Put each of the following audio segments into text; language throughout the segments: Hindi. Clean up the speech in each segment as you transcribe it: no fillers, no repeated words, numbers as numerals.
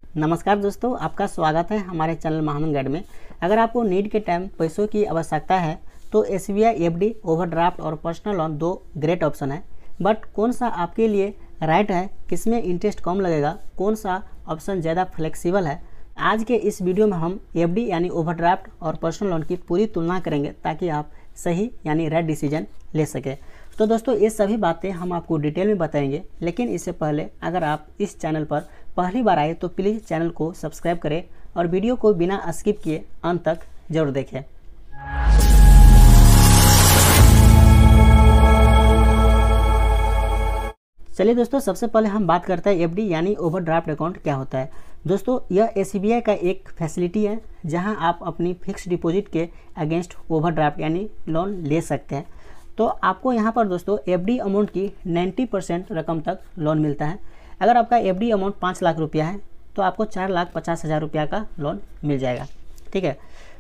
नमस्कार दोस्तों, आपका स्वागत है हमारे चैनल महानंद गाइड में। अगर आपको नीड के टाइम पैसों की आवश्यकता है तो एसबीआई एफडी, ओवरड्राफ्ट और पर्सनल लोन दो ग्रेट ऑप्शन है। बट कौन सा आपके लिए राइट है, किसमें इंटरेस्ट कम लगेगा, कौन सा ऑप्शन ज़्यादा फ्लेक्सिबल है, आज के इस वीडियो में हम एफडी यानी ओवरड्राफ्ट और पर्सनल लोन की पूरी तुलना करेंगे ताकि आप सही यानी राइट डिसीजन ले सकें। तो दोस्तों, ये सभी बातें हम आपको डिटेल में बताएंगे, लेकिन इससे पहले अगर आप इस चैनल पर पहली बार आए तो प्लीज़ चैनल को सब्सक्राइब करें और वीडियो को बिना स्किप किए अंत तक जरूर देखें। चलिए दोस्तों, सबसे पहले हम बात करते हैं एफडी यानी ओवरड्राफ्ट अकाउंट क्या होता है। दोस्तों, यह एसबीआई का एक फैसिलिटी है जहां आप अपनी फिक्स डिपॉजिट के अगेंस्ट ओवरड्राफ्ट यानी लोन ले सकते हैं। तो आपको यहां पर दोस्तों एफडी अमाउंट की 90% रकम तक लोन मिलता है। अगर आपका एफडी अमाउंट 5 लाख रुपया है तो आपको 4,50,000 रुपया का लोन मिल जाएगा। ठीक है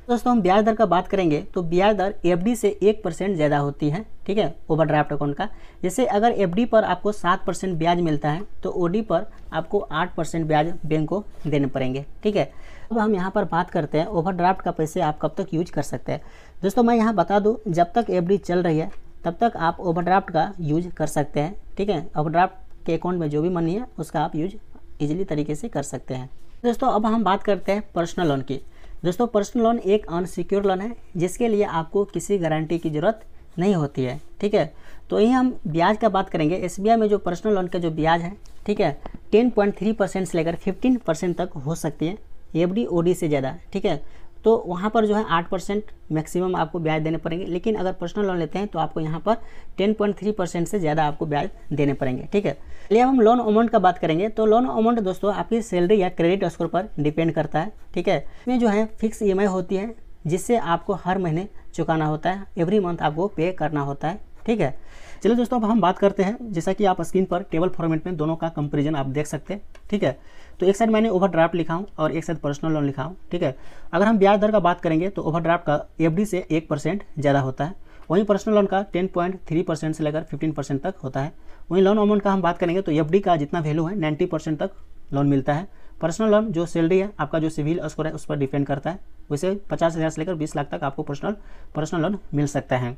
दोस्तों, हम ब्याज दर का बात करेंगे तो ब्याज दर एफडी से 1% ज़्यादा होती है। ठीक है, ओवरड्राफ्ट अकाउंट का। जैसे अगर एफडी पर आपको 7% ब्याज मिलता है तो ओडी पर आपको 8% ब्याज बैंक को देने पड़ेंगे। ठीक है, अब हम यहाँ पर बात करते हैं ओवरड्राफ्ट का पैसे आप कब तक यूज कर सकते हैं। दोस्तों, मैं यहाँ बता दूँ, जब तक एफडी चल रही है तब तक आप ओवरड्राफ्ट का यूज कर सकते हैं। ठीक है, ओवरड्राफ्ट के अकाउंट में जो भी मनी है उसका आप यूज इजीली तरीके से कर सकते हैं। दोस्तों, अब हम बात करते हैं पर्सनल लोन की। दोस्तों, पर्सनल लोन एक अनसिक्योर्ड लोन है जिसके लिए आपको किसी गारंटी की ज़रूरत नहीं होती है। ठीक है, तो यही हम ब्याज का बात करेंगे। एसबीआई में जो पर्सनल लोन का जो ब्याज है, ठीक है, 10.3% से लेकर 15% तक हो सकती है, एफडी ओडी से ज़्यादा। ठीक है, तो वहाँ पर जो है 8% मैक्सिमम आपको ब्याज देने पड़ेंगे, लेकिन अगर पर्सनल लोन लेते हैं तो आपको यहाँ पर 10.3% से ज़्यादा आपको ब्याज देने पड़ेंगे। ठीक है, चलिए हम लोन अमाउंट का बात करेंगे। तो लोन अमाउंट दोस्तों आपकी सैलरी या क्रेडिट स्कोर पर डिपेंड करता है। ठीक है, इसमें जो है फिक्स ईएमआई होती है जिससे आपको हर महीने चुकाना होता है, एवरी मंथ आपको पे करना होता है। ठीक है, चलिए दोस्तों, अब हम बात करते हैं। जैसा कि आप स्क्रीन पर टेबल फॉर्मेट में दोनों का कंपेरिजन आप देख सकते हैं। ठीक है, तो एक साइड मैंने ओवरड्राफ्ट लिखा हूँ और एक साइड पर्सनल लोन लिखा हूँ। ठीक है, अगर हम ब्याज दर का बात करेंगे तो ओवरड्राफ्ट का एफडी से 1% ज़्यादा होता है, वहीं पर्सनल लोन का 10.3% से लेकर 15% तक होता है। वहीं लोन अमाउंट का हम बात करेंगे तो एफडी का जितना वैल्यू है 90% तक लोन मिलता है। पर्सनल लोन जो सैलरी है, आपका जो सिविल स्कोर है उस पर डिपेंड करता है। वैसे 50,000 से लेकर 20 लाख तक आपको पर्सनल लोन मिल सकता है।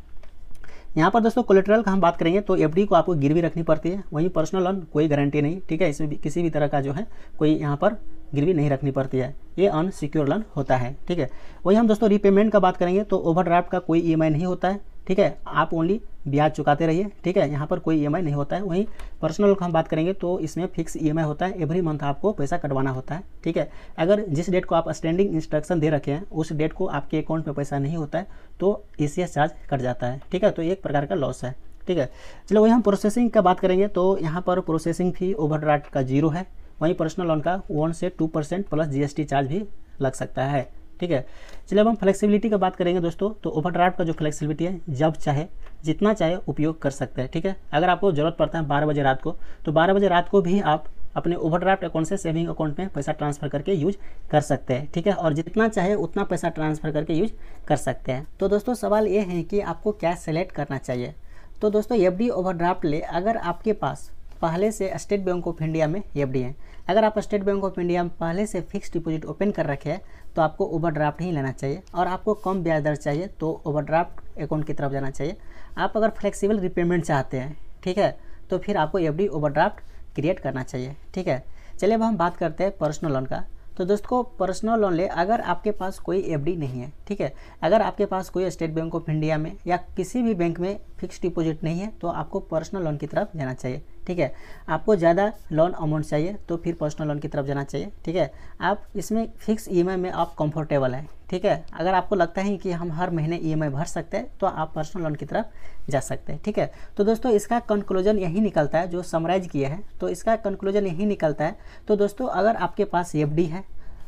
यहाँ पर दोस्तों कोलेटरल का हम बात करेंगे तो एफडी को आपको गिरवी रखनी पड़ती है, वहीं पर्सनल लोन कोई गारंटी नहीं। ठीक है, इसमें भी किसी भी तरह का जो है कोई यहाँ पर गिरवी नहीं रखनी पड़ती है, ये अनसिक्योर लोन होता है। ठीक है, वही हम दोस्तों रीपेमेंट का बात करेंगे तो ओवरड्राफ्ट का कोई ईएमआई नहीं होता है। ठीक है, आप ओनली ब्याज चुकाते रहिए। ठीक है, यहाँ पर कोई ईएमआई नहीं होता है। वहीं पर्सनल लोन का हम बात करेंगे तो इसमें फिक्स ईएमआई होता है, एवरी मंथ आपको पैसा कटवाना होता है। ठीक है, अगर जिस डेट को आप स्टैंडिंग इंस्ट्रक्शन दे रखे हैं उस डेट को आपके अकाउंट में पैसा नहीं होता है तो ईसीएस चार्ज कट जाता है। ठीक है, तो एक प्रकार का लॉस है। ठीक है, चलो वही हम प्रोसेसिंग का बात करेंगे तो यहाँ पर प्रोसेसिंग फी ओवरड्राफ्ट का 0 है, वहीं पर्सनल लोन का 1 से 2% प्लस जीएसटी चार्ज भी लग सकता है। ठीक है, चलिए अब हम फ्लेक्सिबिलिटी का बात करेंगे दोस्तों। तो ओवरड्राफ्ट का जो फ्लेक्सिबिलिटी है, जब चाहे जितना चाहे उपयोग कर सकते हैं। ठीक है, अगर आपको ज़रूरत पड़ता है 12 बजे रात को तो 12 बजे रात को भी आप अपने ओवरड्राफ्ट अकाउंट से सेविंग अकाउंट में पैसा ट्रांसफ़र करके यूज कर सकते हैं। ठीक है, और जितना चाहे उतना पैसा ट्रांसफ़र करके यूज कर सकते हैं। तो दोस्तों सवाल ये है कि आपको क्या सेलेक्ट करना चाहिए। तो दोस्तों एफडी ओवरड्राफ्ट ले, अगर आपके पास पहले से स्टेट बैंक ऑफ इंडिया में एफडी है, अगर आप स्टेट बैंक ऑफ इंडिया में पहले से फिक्स डिपॉजिट ओपन कर रखे हैं तो आपको ओवरड्राफ्ट ही लेना चाहिए। और आपको कम ब्याज दर चाहिए तो ओवरड्राफ्ट अकाउंट की तरफ जाना चाहिए। आप अगर फ्लेक्सिबल रिपेमेंट चाहते हैं, ठीक है, तो फिर आपको एफडी ओवरड्राफ्ट क्रिएट करना चाहिए। ठीक है, चलिए अब हम बात करते हैं पर्सनल लोन का। तो दोस्तों पर्सनल लोन ले, अगर आपके पास कोई एफडी नहीं है, ठीक है, अगर आपके पास कोई स्टेट बैंक ऑफ इंडिया में या किसी भी बैंक में फिक्स डिपॉजिट नहीं है तो आपको पर्सनल लोन की तरफ जाना चाहिए। ठीक है, आपको ज़्यादा लोन अमाउंट चाहिए तो फिर पर्सनल लोन की तरफ जाना चाहिए। ठीक है, आप इसमें फिक्स ईएमआई में आप कंफर्टेबल हैं। ठीक है, अगर आपको लगता है कि हम हर महीने ईएमआई भर सकते हैं तो आप पर्सनल लोन की तरफ जा सकते हैं। ठीक है, तो दोस्तों इसका कंक्लूजन यही निकलता है, जो समराइज किया है तो इसका कंक्लूजन यही निकलता है। तो दोस्तों अगर आपके पास एफडी है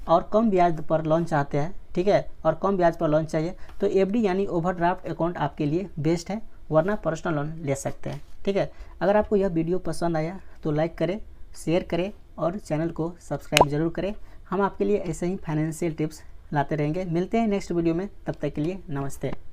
और कम ब्याज पर लोन चाहते हैं, ठीक है, और कम ब्याज पर लोन चाहिए तो एफडी यानी ओवरड्राफ्ट अकाउंट आपके लिए बेस्ट है, वरना पर्सनल लोन ले सकते हैं। ठीक है, अगर आपको यह वीडियो पसंद आया तो लाइक करें, शेयर करें और चैनल को सब्सक्राइब जरूर करें। हम आपके लिए ऐसे ही फाइनेंशियल टिप्स लाते रहेंगे। मिलते हैं नेक्स्ट वीडियो में, तब तक के लिए नमस्ते।